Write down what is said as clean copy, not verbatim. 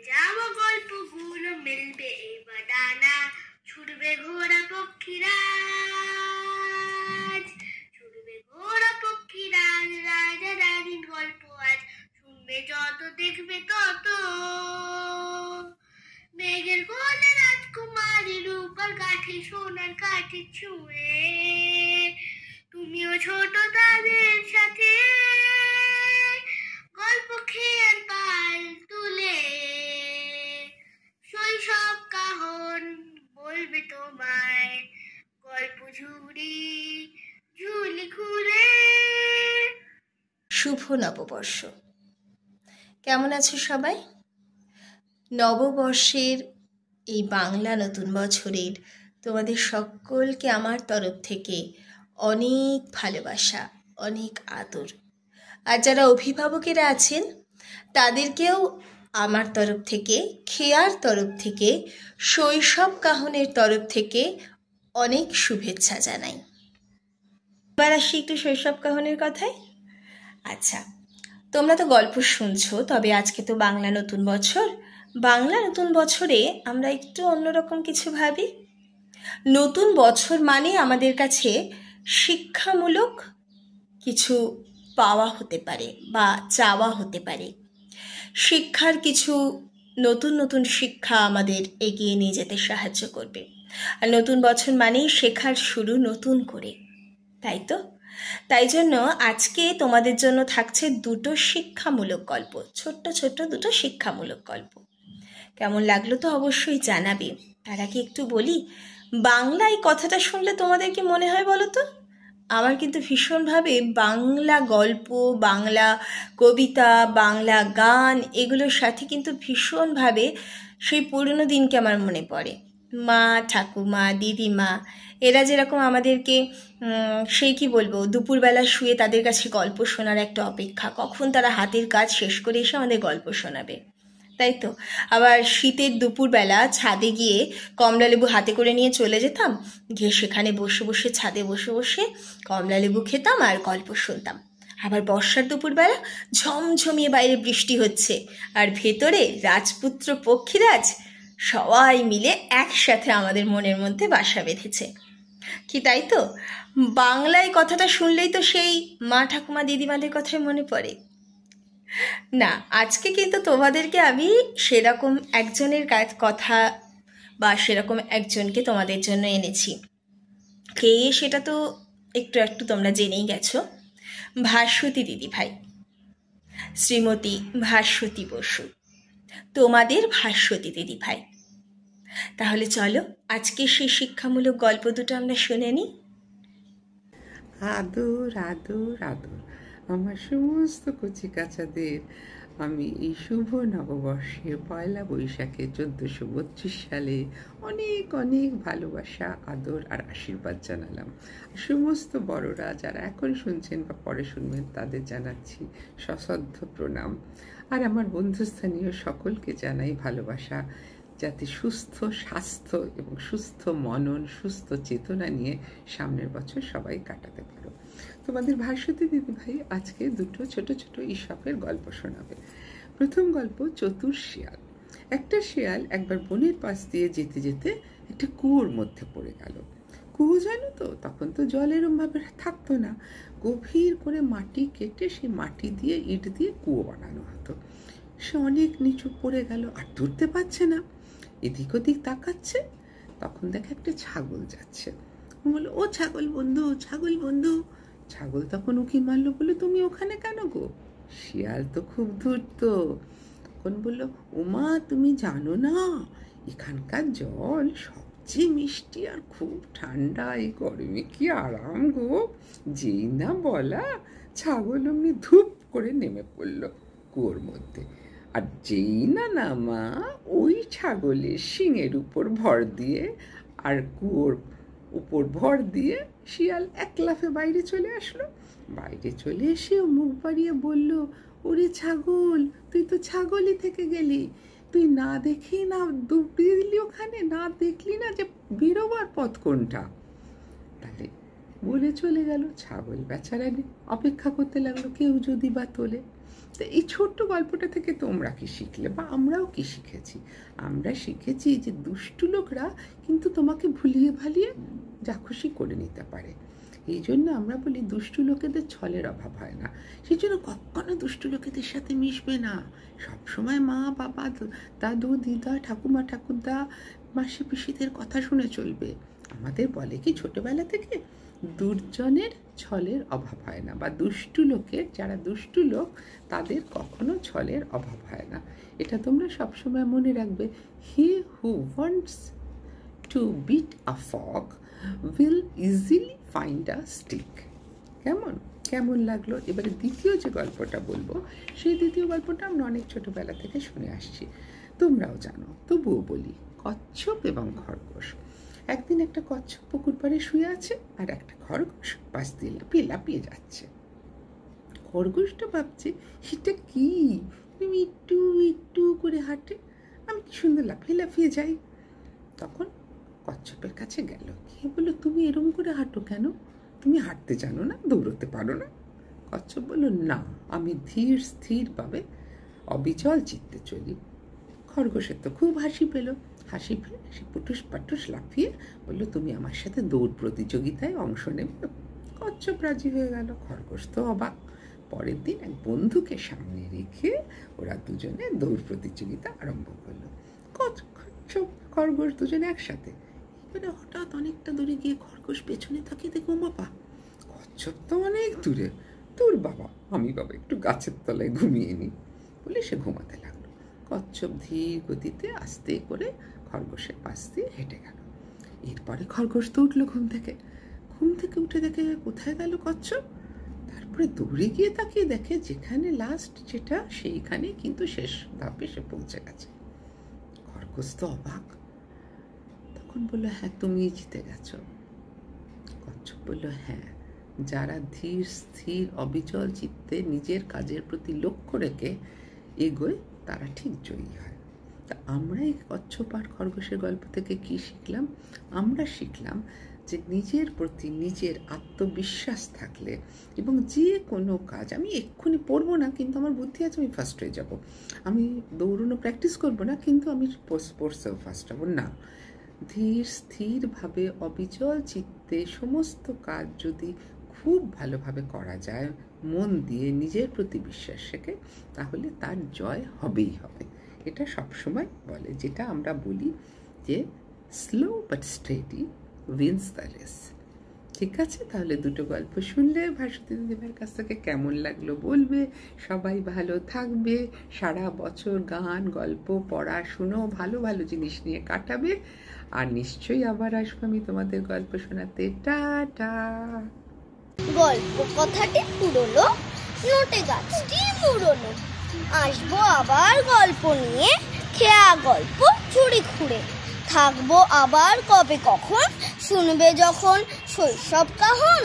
যাওয়া গল্পগুলো মেলবে এবার ডানা, ছুটবে ঘোড়া পক্ষীরাজ, ছুটবে ঘোড়া পক্ষীরাজ, রাজা রানীর গল্প আজ শুনবে যত দেখবে তত। মেঘের কোলে রাজকুমারী, রূপার কাঠে সোনার কাঠে ছুঁয়ে, তুমিও ছোট তাদের সাথে গল্প খেয়ার পাল তুলে। শৈশব কাহন বলবে তোমায় গল্প ঝুড়ি ঝুলি খুলে। শুভ নববর্ষ। কেমন আছো সবাই? নববর্ষের এই বাংলা নতুন বছরের তোমাদের সকলকে আমার তরফ থেকে অনেক ভালোবাসা, অনেক আদর। আর যারা অভিভাবকেরা আছেন তাদেরকেও আমার তরফ থেকে, খেয়ার তরফ থেকে, শৈশব কাহনের তরফ থেকে অনেক শুভেচ্ছা জানাই। এবার আসি একটু শৈশব কাহনের কথায়। আচ্ছা, তোমরা তো গল্প শুনছো, তবে আজকে তো বাংলা নতুন বছর। বাংলা নতুন বছরে আমরা একটু অন্যরকম কিছু ভাবি। নতুন বছর মানে আমাদের কাছে শিক্ষামূলক কিছু পাওয়া হতে পারে বা চাওয়া হতে পারে। শিক্ষার কিছু নতুন নতুন শিক্ষা আমাদের এগিয়ে নিয়ে যেতে সাহায্য করবে। আর নতুন বছর মানেই শেখার শুরু নতুন করে, তাই তো? তাই জন্য আজকে তোমাদের জন্য থাকছে দুটো শিক্ষামূলক গল্প, ছোট্ট ছোট্ট দুটো শিক্ষামূলক গল্প। কেমন লাগলো তো অবশ্যই জানাবে। তার আগে একটু বলি, বাংলা এই কথাটা শুনলে তোমাদের কি মনে হয় বলো তো? আমার কিন্তু ভীষণভাবে বাংলা গল্প, বাংলা কবিতা, বাংলা গান এগুলোর সাথে কিন্তু ভীষণভাবে সেই পুরনো দিনকে আমার মনে পড়ে। মা, ঠাকুমা, দিদিমা এরা যেরকম আমাদেরকে সেই কি বলবো, দুপুরবেলা শুয়ে তাদের কাছে গল্প শোনার একটা অপেক্ষা, কখন তারা হাতের কাজ শেষ করে এসে আমাদের গল্প শোনাবে, তাই তো? আবার শীতের দুপুরবেলা ছাদে গিয়ে কমলালেবু হাতে করে নিয়ে চলে যেতাম, গিয়ে সেখানে বসে বসে ছাদে বসে বসে কমলালেবু খেতাম আর গল্প শুনতাম। আবার বর্ষার দুপুরবেলা ঝমঝমিয়ে বাইরে বৃষ্টি হচ্ছে আর ভেতরে রাজপুত্র পক্ষীরাজ সবাই মিলে একসাথে আমাদের মনের মধ্যে বাসা বেঁধেছে। কি তাই তো? বাংলায় কথাটা শুনলেই তো সেই মা, ঠাকুমা, দিদিমাদের কথাই মনে পড়ে। না, আজকে কিন্তু তোমাদেরকে আমি সেরকম একজনের কথা বা সেরকম একজনকে তোমাদের জন্য এনেছি। কে সেটা তো একটু একটু তোমরা জেনেই গেছো। ভাস্বতী দিদিভাই, শ্রীমতী ভাস্বতী বসু, তোমাদের ভাস্বতী দিদিভাই। তাহলে চলো আজকে সেই শিক্ষামূলক গল্প দুটো আমরা শুনে নিই। আদর আদর আদর আমার সমস্ত কচিকাচাদের আমি এই শুভ নববর্ষে পয়লা বৈশাখে 1432 সালে অনেক অনেক ভালোবাসা, আদর আর আশীর্বাদ জানালাম। সমস্ত বড়রা যারা এখন শুনছেন বা পরে শুনবেন তাদের জানাচ্ছি সশ্রদ্ধ প্রণাম। আর আমার বন্ধুস্থানীয় সকলকে জানাই ভালোবাসা, যাতে সুস্থ স্বাস্থ্য এবং সুস্থ মনন, সুস্থ চেতনা নিয়ে সামনের বছর সবাই কাটাতে পারো। তোমাদের ভাস্বতী দিদিভাই আজকে দুটো ছোট ছোট ঈশপের গল্প শোনাবে। প্রথম গল্প চতুর শিয়াল। একটা শিয়াল একবার বনের পাশ দিয়ে যেতে যেতে একটা কুয়োর মধ্যে পড়ে গেল। কুয়ো জানো তো, তখন তো জল এরমভাবে থাকতো না, গভীর করে মাটি কেটে সেই মাটি দিয়ে ইট দিয়ে কুয়ো বানানো হতো। সে অনেক নিচু পড়ে গেল আর ধরতে পারছে না, এদিক ওদিক তাকাচ্ছে। তখন দেখে একটা ছাগল যাচ্ছে। বললো, ও ছাগল বন্ধু, ছাগল বন্ধু। ছাগল তখন উকি মারলো, বললো, তুমি ওখানে কেন গো? শিয়াল তো খুব ধূর্ত, তখন বললো, ওমা তুমি জানো না, এখানকার জল সবচেয়ে মিষ্টি আর খুব ঠান্ডা, এই গরমে কি আরাম গো। যেই না বলা, ছাগল অমনি ধূপ করে নেমে পড়লো কুয়োর মধ্যে। আর যেই না নামা, ওই ছাগলের শিঙের উপর ভর দিয়ে আর কুয়োর উপর ভর দিয়ে শিয়াল এক লাফে বাইরে চলে আসলো। বাইরে চলে এসে মুখ বাড়িয়ে বলল, ওরে ছাগল, তুই তো ছাগলই থেকে গেলি, তুই না দেখি না ডুব দিয়ে দিলি ওখানে, না দেখলি না যে বেরোবার পথ কোনটা। তাহলে বলে চলে গেল। ছাগল বেচারা অপেক্ষা করতে লাগলো কেউ যদি বা তোলে। তো এই ছোট্ট গল্পটা থেকে তোমরা কি শিখলে, বা আমরাও কি শিখেছি? আমরা শিখেছি যে দুষ্টু লোকরা কিন্তু তোমাকে ভুলিয়ে ভালিয়ে যা খুশি করে নিতে পারে। এই জন্য আমরা বলি দুষ্টু লোকেদের ছলের অভাব হয় না। সেই জন্য কখনো দুষ্টু লোকেদের সাথে মিশবে না। সবসময় মা বাবা, দাদু দিদা, ঠাকুমা ঠাকুরদা, মাসি পিসিদের কথা শুনে চলবে। আমাদের বলে কি ছোটবেলা থেকে, দুর্জনের ছলের অভাব হয় না, বা দুষ্টু লোকের, যারা দুষ্টু লোক তাদের কখনো ছলের অভাব হয় না। এটা তোমরা সবসময় মনে রাখবে। He who wants to beat a fog will easily find a stick. কেমন লাগলো? এবারে দ্বিতীয় যে গল্পটা বলবো, সেই দ্বিতীয় গল্পটা আমরা অনেক ছোটবেলা থেকে শুনে আসছি, তোমরাও জানো, তবুও বলি। কচ্ছপ এবং খরগোশ। একদিন একটা কচ্ছপ পুকুর পাড়ে শুয়ে আছে, আর একটা খরগোশ পাশ দিয়ে লাফিয়ে লাফিয়ে যাচ্ছে। খরগোশটা ভাবছে, এটা কি, তুমি একটু একটু করে হাঁটে, আমি কি সুন্দর লাফিয়ে লাফিয়ে যাই। তখন কচ্ছপের কাছে গেল, গিয়ে বলল, তুমি এরম করে হাঁটো কেন? তুমি হাঁটতে জানো না, দৌড়তে পারো না? কচ্ছপ বলল, না, আমি ধীর স্থিরভাবে অবিচল চিত্তে চলি। খরগোশের তো খুব হাসি পেল। হাসি পেয়ে সে পুটুস পাটুস লাফিয়ে বলল, তুমি আমার সাথে দৌড় প্রতিযোগিতায় অংশ নেবে? কচ্ছপ রাজি হয়ে গেল। খরগোশ তো অবাক। পরের দিন এক বন্ধুকে সামনে রেখে ওরা দুজনে দৌড় প্রতিযোগিতা আরম্ভ করলো। কচ্ছপ খরগোশ দুজনে একসাথে। এবারে হঠাৎ অনেকটা দূরে গিয়ে খরগোশ পেছনে তাকিয়ে দেখো, বাবা, কচ্ছপ তো অনেক দূরে, তোর বাবা, আমি বাবা একটু গাছের তলায় ঘুমিয়ে নি বলে সে ঘুমাতে লাগলো। কচ্ছপ ধীর গতিতে আস্তে করে খরগোশের পাশ দিয়ে হেঁটে গেল। এরপরে খরগোশ তো উঠলো ঘুম থেকে উঠে দেখে কোথায় গেল কচ্ছপ। তারপরে দৌড়ে গিয়ে তাকিয়ে দেখে যেখানে লাস্ট যেটা, সেইখানে কিন্তু শেষ ধাপে সে পৌঁছে গেছে। খরগোশ তো অবাক। তখন বললো, হ্যাঁ, তুমি জিতে গেছো। কচ্ছপ বলল, হ্যাঁ, যারা ধীর স্থির অবিচল চিত্তে নিজের কাজের প্রতি লক্ষ্য রেখে এগোয় তারা ঠিক জয়ী হয়। তা আমরা এই কচ্ছপ আর খরগোশের গল্প থেকে কি শিখলাম? আমরা শিখলাম যে নিজের প্রতি নিজের আত্মবিশ্বাস থাকলে, এবং যে কোনো কাজ, আমি এক্ষুনি পড়বো না কিন্তু আমার বুদ্ধি আছে আমি ফার্স্ট হয়ে যাব, আমি দৌড়ানো প্র্যাকটিস করবো না কিন্তু আমি স্পোর্টসেও ফার্স্ট হবো না, ধীর স্থিরভাবে অবিচল চিত্তে সমস্ত কাজ যদি খুব ভালোভাবে করা যায়, মন দিয়ে নিজের প্রতি বিশ্বাস রেখে, তাহলে তার জয় হবেই হবে। এটা সবসময় বলে, যেটা আমরা বলি যে slow but steady wins the race. ঠিক আছে, তাহলে দুটো গল্প শুনলে ভাস্বতী দিদিভাইয়ের কাছ থেকে কেমন লাগলো বলবে। সবাই ভালো থাকবে, সারা বছর গান, গল্প, পড়াশুনো, ভালো ভালো জিনিস নিয়ে কাটাবে। আর নিশ্চয়ই আবার আসবো আমি তোমাদের গল্প শোনাতে। টাটা। গল্প কথাটি পুরনো, নোটে গাছটি মুড়োনো। আসবো আবার গল্প নিয়ে, খেয়া গল্প চুরি খুঁড়ে। থাকবো আবার কবে কখন, শুনবে যখন শৈশব কাহন।